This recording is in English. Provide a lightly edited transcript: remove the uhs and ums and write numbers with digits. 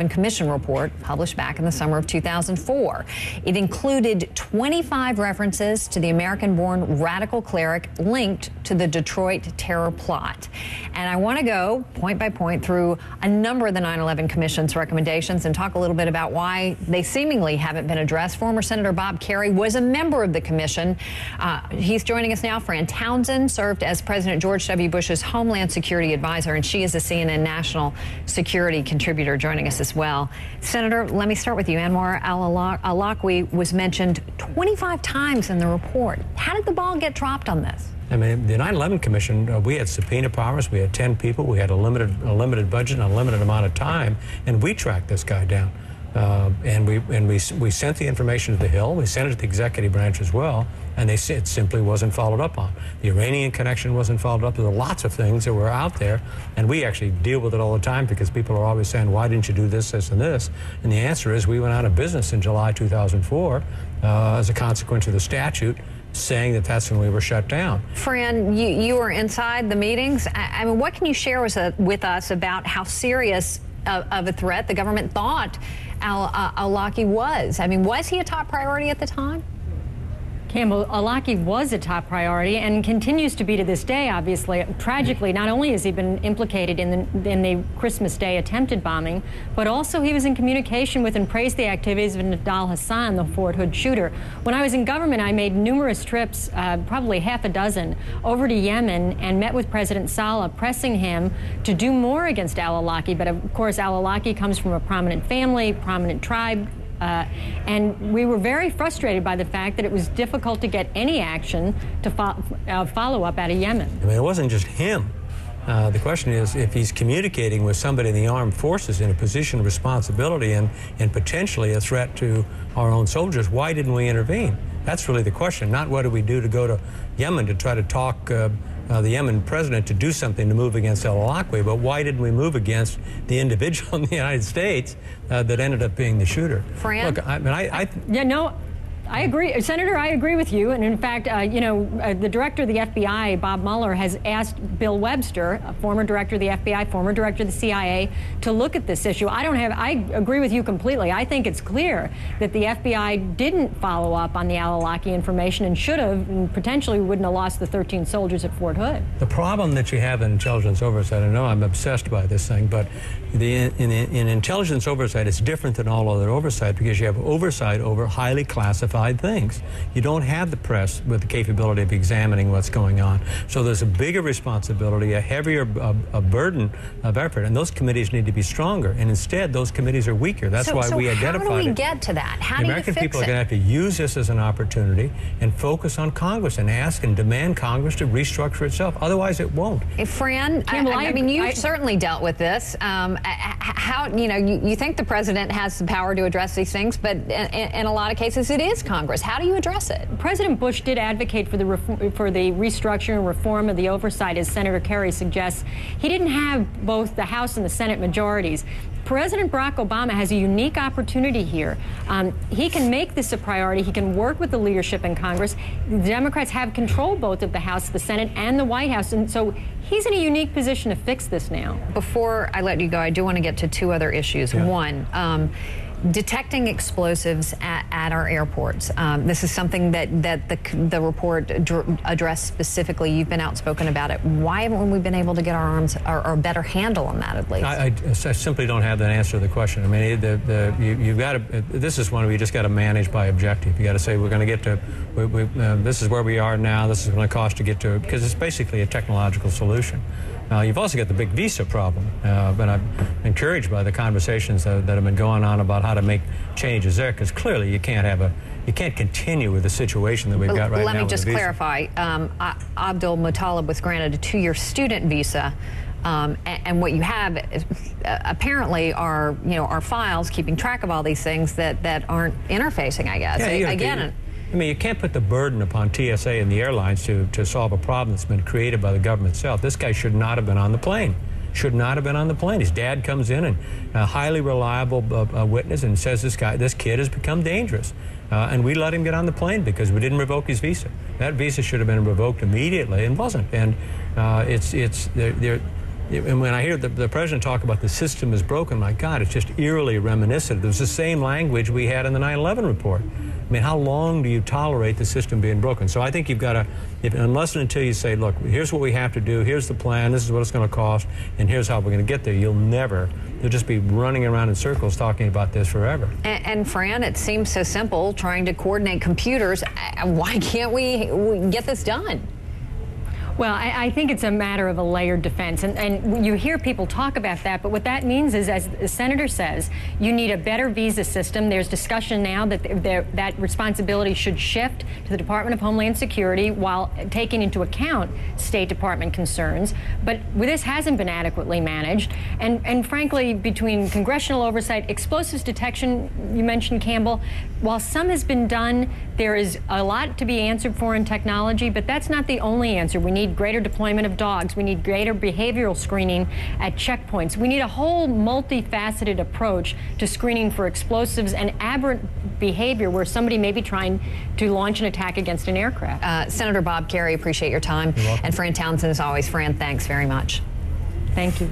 Commission report published back in the summer of 2004. It included 25 references to the American-born radical cleric linked to the Detroit terror plot. And I want to go point by point through a number of the 9/11 Commission's recommendations and talk a little bit about why they seemingly haven't been addressed. Former Senator Bob Kerrey was a member of the commission. He's joining us now. Fran Townsend served as President George W. Bush's Homeland Security Advisor, and she is a CNN national security contributor joining us as well. Senator, let me start with you. Anwar al-Awlaki was mentioned 25 times in the report. How did the ball get dropped on this? I mean, the 9/11 Commission, we had subpoena powers, we had 10 people, we had a limited budget and a limited amount of time, and we tracked this guy down. And we sent the information to the Hill, we sent it to the executive branch as well, and it simply wasn't followed up on. The Iranian connection wasn't followed up. There were lots of things that were out there, and we actually deal with it all the time because people are always saying, why didn't you do this, this, and this? And the answer is we went out of business in July 2004 as a consequence of the statute saying that that's when we were shut down. Fran, you were inside the meetings. I mean, what can you share with us about how serious of a threat the government thought al-Awlaki was? I mean, was he a top priority at the time? Campbell, al-Awlaki was a top priority and continues to be to this day, obviously. Tragically, not only has he been implicated in the Christmas Day attempted bombing, but also he was in communication with and praised the activities of Nidal Hasan, the Fort Hood shooter. When I was in government, I made numerous trips, probably half a dozen, over to Yemen and met with President Saleh, pressing him to do more against al-Awlaki. But of course, al-Awlaki comes from a prominent family, prominent tribe, and we were very frustrated by the fact that it was difficult to get any action to follow up out of Yemen. I mean, it wasn't just him. The question is, if he's communicating with somebody in the armed forces in a position of responsibility and potentially a threat to our own soldiers, why didn't we intervene? That's really the question, not what do we do to go to Yemen to try to talk the Yemen president to do something to move against al-Awlaki, but why didn't we move against the individual in the United States that ended up being the shooter? Fran? Look, I mean, yeah, no, I agree. Senator, I agree with you. And in fact, the director of the FBI, Bob Mueller, has asked Bill Webster, a former director of the FBI, former director of the CIA, to look at this issue. I agree with you completely. I think it's clear that the FBI didn't follow up on the al-Awlaki information and should have, and potentially wouldn't have lost the 13 soldiers at Fort Hood. The problem that you have in intelligence oversight, I know I'm obsessed by this thing, but in intelligence oversight, it's different than all other oversight because you have oversight over highly classified things. You don't have the press with the capability of examining what's going on. So there's a bigger responsibility, a heavier burden of effort, and those committees need to be stronger. And instead, those committees are weaker. That's why we identified it. How do we get to that? How do you fix it? The American people are going to have to use this as an opportunity and focus on Congress and ask and demand Congress to restructure itself. Otherwise, it won't. Fran, I mean, you've certainly dealt with this. How, you think the president has the power to address these things, but in a lot of cases, it is Congress. How do you address it? President Bush did advocate for the restructuring and reform of the oversight, as Senator Kerrey suggests. He didn't have both the House and the Senate majorities. President Barack Obama has a unique opportunity here. He can make this a priority. He can work with the leadership in Congress. The Democrats have control both of the House, the Senate, and the White House, and so he's in a unique position to fix this now. Before I let you go, I do want to get to two other issues. Yeah. One, detecting explosives at our airports. This is something that the report addressed specifically. You've been outspoken about it. Why haven't we been able to get our arms or a better handle on that, at least? I simply don't have that answer to the question. I mean, you've got to. This is one where you just got to manage by objective. You got to say we're going to get to. This is where we are now. This is going to cost to get to, because it's basically a technological solution. You've also got the big visa problem, but I'm encouraged by the conversations that have been going on about how to make changes there, because clearly you can't continue with the situation that we've got right now. Let me just clarify. Abdul Muttalib was granted a 2-year student visa, and what you have is, apparently are files keeping track of all these things that aren't interfacing, I guess. Yeah, I mean, you can't put the burden upon TSA and the airlines to solve a problem that's been created by the government itself. This guy should not have been on the plane. Should not have been on the plane. His dad comes in, and a highly reliable witness, and says this kid has become dangerous. And we let him get on the plane because we didn't revoke his visa. That visa should have been revoked immediately and wasn't. And And when I hear the president talk about the system is broken, my God, it's just eerily reminiscent. It was the same language we had in the 9/11 report. I mean, how long do you tolerate the system being broken? So I think you've got to, unless and until you say, look, here's what we have to do, here's the plan, this is what it's going to cost, and here's how we're going to get there, you'll just be running around in circles talking about this forever. And Fran, it seems so simple, trying to coordinate computers. Why can't we get this done? Well, I think it's a matter of a layered defense, and you hear people talk about that, but what that means is, as the senator says, you need a better visa system. There's discussion now that that responsibility should shift to the Department of Homeland Security while taking into account State Department concerns, but this hasn't been adequately managed, and frankly, between congressional oversight, explosives detection, you mentioned, Campbell, while some has been done, there is a lot to be answered for in technology, but that's not the only answer. We need greater deployment of dogs. We need greater behavioral screening at checkpoints. We need a whole multifaceted approach to screening for explosives and aberrant behavior where somebody may be trying to launch an attack against an aircraft. Senator Bob Kerrey, appreciate your time. You're welcome. And Fran Townsend, as always. Fran, thanks very much. Thank you.